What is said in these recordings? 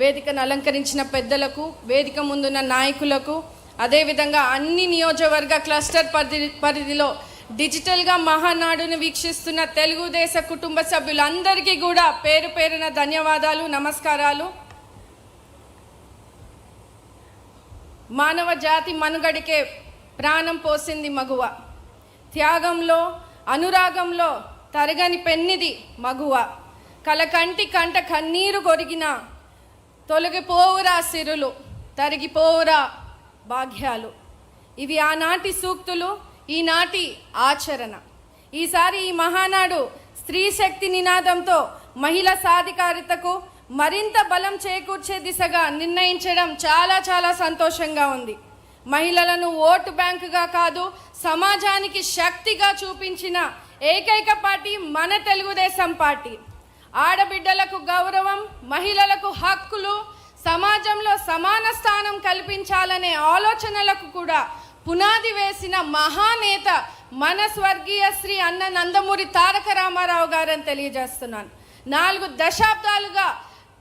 వేదికను అలంకరించిన పెద్దలకు, వేదిక ముందున్న నాయకులకు, అదేవిధంగా అన్ని నియోజకవర్గ క్లస్టర్ పరిధిలో డిజిటల్గా మహానాడును వీక్షిస్తున్న తెలుగుదేశ కుటుంబ సభ్యులందరికీ కూడా పేరు పేరున ధన్యవాదాలు, నమస్కారాలు. మానవ జాతి మనుగడికే ప్రాణం పోసింది మగువ, త్యాగంలో అనురాగంలో తరగని పెన్నిది మగువ, కలకంటి కంట కన్నీరు కొరిగిన తొలగిపోవురా సిరులు, తరిగిపోవురా భాగ్యాలు. ఇవి ఆనాటి సూక్తులు, ఈనాటి ఆచరణ. ఈసారి ఈ మహానాడు స్త్రీ శక్తి నినాదంతో మహిళా సాధికారితకు మరింత బలం చేకూర్చే దిశగా నిర్ణయించడం చాలా చాలా సంతోషంగా ఉంది. మహిళలను ఓటు బ్యాంకుగా కాదు, సమాజానికి శక్తిగా చూపించిన ఏకైక పార్టీ మన తెలుగుదేశం పార్టీ. ఆడబిడ్డలకు గౌరవం, మహిళలకు హక్కులు, సమాజంలో సమాన స్థానం కల్పించాలనే ఆలోచనలకు కూడా పునాది వేసిన మహానేత మన స్వర్గీయ శ్రీ అన్న నందమూరి తారక రామారావు గారని తెలియజేస్తున్నాను.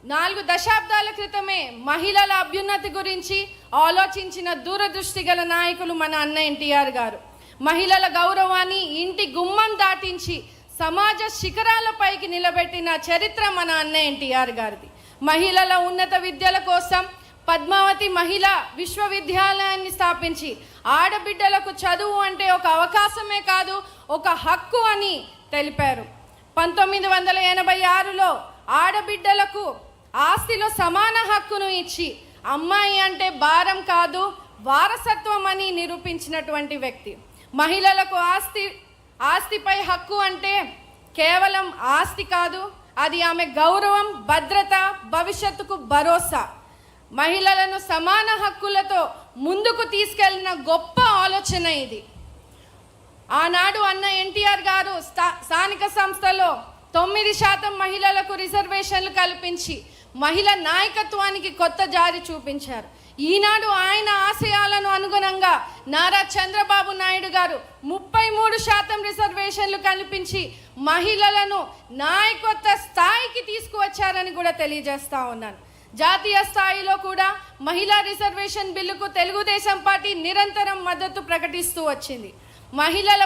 4 దశాబ్దాల క్రితమే మహిళల అభ్యున్నతి గురించి ఆలోచించిన దూరదృష్టి గల నాయకులు మన అన్న ఎన్టీఆర్ గారు. మహిళల గౌరవాన్ని ఇంటి గుమ్మం దాటించి సమాజ శిఖరాలపైకి నిలబెట్టిన చరిత్ర మన అన్న ఎన్టీఆర్ గారిది. మహిళల ఉన్నత విద్యల కోసం పద్మావతి మహిళా విశ్వవిద్యాలయాన్ని స్థాపించి ఆడబిడ్డలకు చదువు అంటే ఒక అవకాశమే కాదు, ఒక హక్కు అని తెలిపారు. 1986లో ఆడబిడ్డలకు ఆస్తిలో సమాన హక్కును ఇచ్చి అమ్మాయి అంటే భారం కాదు, వారసత్వం అని నిరూపించినటువంటి వ్యక్తి. మహిళలకు ఆస్తిపై హక్కు అంటే కేవలం ఆస్తి కాదు, అది ఆమె గౌరవం, భద్రత, భవిష్యత్తుకు భరోసా. మహిళలను సమాన హక్కులతో ముందుకు తీసుకెళ్లిన గొప్ప ఆలోచన ఇది. ఆనాడు అన్న ఎన్టీఆర్ గారు స్థానిక సంస్థలో 9% మహిళలకు రిజర్వేషన్లు కల్పించి మహిళా నాయకత్వానికి కొత్త జారి చూపించారు. ఈనాడు ఆయన ఆశయాలను అనుగుణంగా నారా చంద్రబాబు నాయుడు గారు 33% రిజర్వేషన్లు కల్పించి మహిళలను నాయకత్వ స్థాయికి తీసుకువచ్చారని కూడా తెలియజేస్తా ఉన్నాను. జాతీయ స్థాయిలో కూడా మహిళా రిజర్వేషన్ బిల్లుకు తెలుగుదేశం పార్టీ నిరంతరం మద్దతు ప్రకటిస్తూ వచ్చింది. మహిళల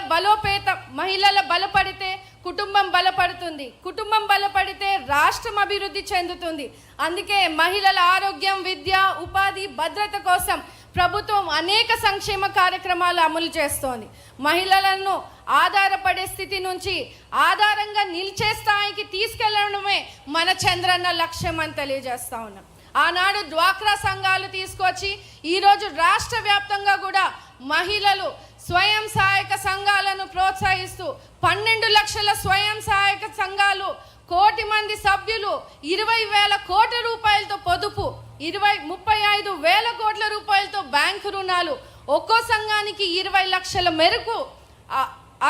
బలపడితే కుటుంబం బలపడుతుంది, కుటుంబం బలపడితే రాష్ట్రం అభివృద్ధి చెందుతుంది. అందుకే మహిళల ఆరోగ్యం, విద్య, ఉపాధి, భద్రత కోసం ప్రభుత్వం అనేక సంక్షేమ కార్యక్రమాలు అమలు చేస్తోంది. మహిళలను ఆధారపడే స్థితి నుంచి ఆధారంగా నిలిచే స్థాయికి తీసుకెళ్లడమే మన చంద్రన్న లక్ష్యం అని తెలియజేస్తా ఉన్నాం. ఆనాడు డ్వాక్రా సంఘాలు తీసుకొచ్చి ఈరోజు రాష్ట్ర వ్యాప్తంగా కూడా మహిళలు స్వయం సహాయక సంఘాలను ప్రోత్సహిస్తూ 12 లక్షల స్వయం సహాయక సంఘాలు, 1 కోటి మంది సభ్యులు, 20,000 కోట్ల రూపాయలతో పొదుపు, 35,000 కోట్ల రూపాయలతో బ్యాంకు రుణాలు, ఒక్కో సంఘానికి 20 లక్షల మేరకు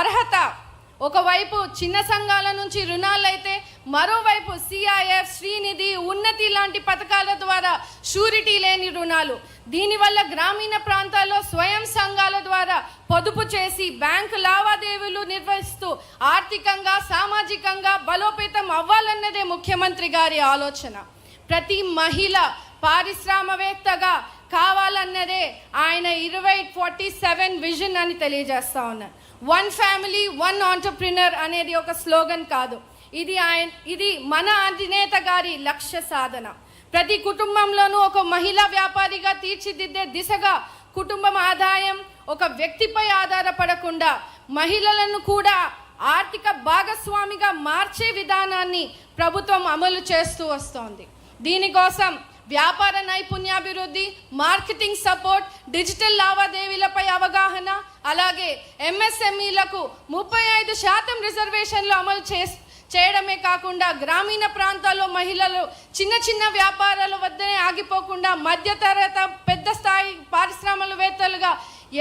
అర్హత. ఒకవైపు చిన్న సంఘాల నుంచి రుణాలైతే మరోవైపు సిఐఎఫ్, శ్రీనిధి, ఉన్నతి లాంటి పథకాల ద్వారా షూరిటీ లేని రుణాలు. దీనివల్ల గ్రామీణ ప్రాంతాల్లో స్వయం సంఘాల ద్వారా పొదుపు చేసి బ్యాంకు లావాదేవీలు నిర్వహిస్తూ ఆర్థికంగా, సామాజికంగా బలోపేతం అవ్వాలన్నదే ముఖ్యమంత్రి గారి ఆలోచన. ప్రతి మహిళ పారిశ్రామికవేత్తగా కావాలన్నదే ఆయన 2047 విజన్ అని తెలియజేస్తా ఉన్నారు. 1 ఫ్యామిలీ 1 ఆంటర్ప్రినర్ అనేది ఒక స్లోగన్ కాదు, ఇది మన అధినేత గారి లక్ష్య సాధన. ప్రతి కుటుంబంలోనూ ఒక మహిళా వ్యాపారిగా తీర్చిదిద్దే దిశగా కుటుంబం ఆదాయం ఒక వ్యక్తిపై ఆధారపడకుండా మహిళలను కూడా ఆర్థిక భాగస్వామిగా మార్చే విధానాన్ని ప్రభుత్వం అమలు చేస్తూ వస్తోంది. దీనికోసం వ్యాపార నైపుణ్యాభివృద్ధి, మార్కెటింగ్ సపోర్ట్, డిజిటల్ లావాదేవీలపై అవగాహన, అలాగే ఎంఎస్ఎంఈలకు 35% రిజర్వేషన్లు అమలు చేయడమే కాకుండా గ్రామీణ ప్రాంతాల్లో మహిళలు చిన్న వ్యాపారాల వద్దనే ఆగిపోకుండా మధ్యతరగతి, పెద్ద స్థాయి పారిశ్రామికవేత్తలుగా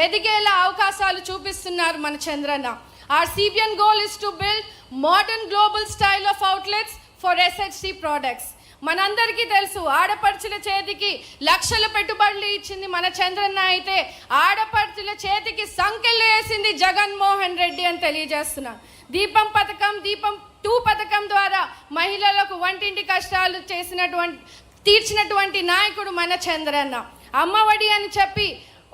ఎదిగేలా అవకాశాలు చూపిస్తున్నారు మన Chandranna. Our CBN goal is to build modern global style of outlets for SHC products. మనందరికీ తెలుసు, ఆడపడుచుల చేతికి లక్షల పెట్టుబడులు ఇచ్చింది మన చంద్రన్న అయితే ఆడపడుచుల చేతికి సంఖ్యలు వేసింది జగన్మోహన్ రెడ్డి అని తెలియజేస్తున్నాను. దీపం పథకం, దీపం 2 పథకం ద్వారా మహిళలకు వంటింటి కష్టాలు తీర్చినటువంటి నాయకుడు మన చంద్రన్న. అమ్మఒడి అని చెప్పి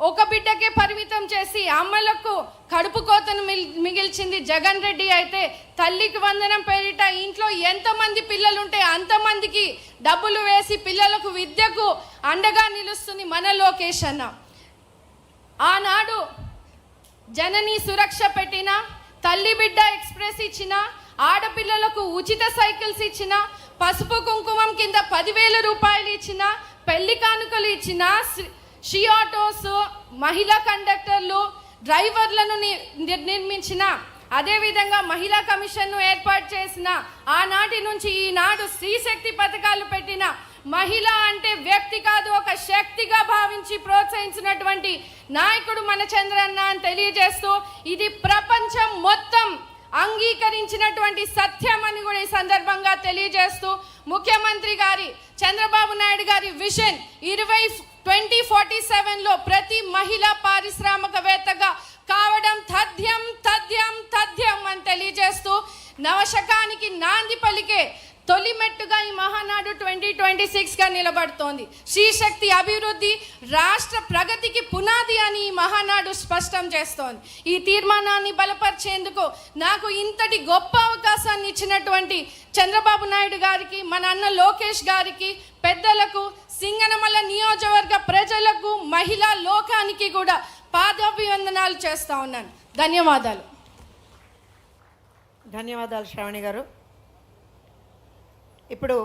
ఒక బిడ్డకే పరిమితం చేసి అమ్మలకు కడుపు కోతను మిగిల్చింది జగన్ రెడ్డి అయితే, తల్లికి వందనం పేరిట ఇంట్లో ఎంతమంది పిల్లలుంటే అంతమందికి డబ్బులు వేసి పిల్లలకు విద్యకు అండగా నిలుస్తుంది మన లోకేష్ అన్న. ఆనాడు జననీ సురక్ష పెట్టిన, తల్లి బిడ్డ ఎక్స్ప్రెస్ ఇచ్చిన, ఆడపిల్లలకు ఉచిత సైకిల్స్ ఇచ్చిన, పసుపు కుంకుమం కింద 10,000 రూపాయలు ఇచ్చిన, పెళ్లి కానుకలు ఇచ్చిన, షీ ఆటోస్, మహిళా కండక్టర్లు, డ్రైవర్లను నిర్మించిన, అదేవిధంగా మహిళా కమిషన్ను ఏర్పాటు చేసిన, ఆనాటి నుంచి ఈనాడు స్త్రీశక్తి పథకాలు పెట్టిన, మహిళ అంటే వ్యక్తి కాదు ఒక శక్తిగా భావించి ప్రోత్సహించినటువంటి నాయకుడు మన చంద్రన్న అని తెలియజేస్తూ, ఇది ప్రపంచం మొత్తం అంగీకరించినటువంటి సత్యం అని కూడా ఈ సందర్భంగా తెలియజేస్తూ, ముఖ్యమంత్రి గారి చంద్రబాబు నాయుడు గారి విజన్ 2047లో ప్రతి మహిళా పారిశ్రామికవేత్తగా కావడం తథ్యం తథ్యం తథ్యం అని తెలియజేస్తూ, నవశకానికి నాంది పలికే తొలి మెట్టుగా ఈ మహానాడు 2026గా నిలబడుతోంది. శ్రీశక్తి అభివృద్ధి రాష్ట్ర ప్రగతికి పునాది అని ఈ మహానాడు స్పష్టం చేస్తోంది. ఈ తీర్మానాన్ని బలపరిచేందుకు నాకు ఇంతటి గొప్ప అవకాశాన్ని ఇచ్చినటువంటి చంద్రబాబు నాయుడు గారికి, మన అన్న లోకేష్ గారికి, పెద్దలకు, సింగనమల నియోజకవర్గ ప్రజలకు, మహిళా లోకానికి కూడా పాదాభివందనాలు చేస్తా ఉన్నాను. ధన్యవాదాలు. ధన్యవాదాలు శ్రావణి గారు. ఇప్పుడు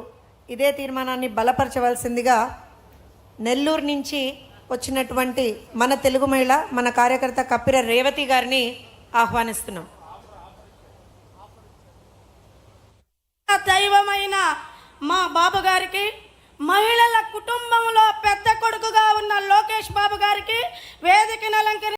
ఇదే తీర్మానాన్ని బలపరచవలసిందిగా నెల్లూరు నుంచి వచ్చినటువంటి మన తెలుగు మహిళ, మన కార్యకర్త కప్పిర రేవతి గారిని ఆహ్వానిస్తున్నాం. దైవమైన మా బాబు గారికి, మహిళల కుటుంబంలో పెద్ద కొడుకుగా ఉన్న లోకేష్ బాబు గారికి, వేదికను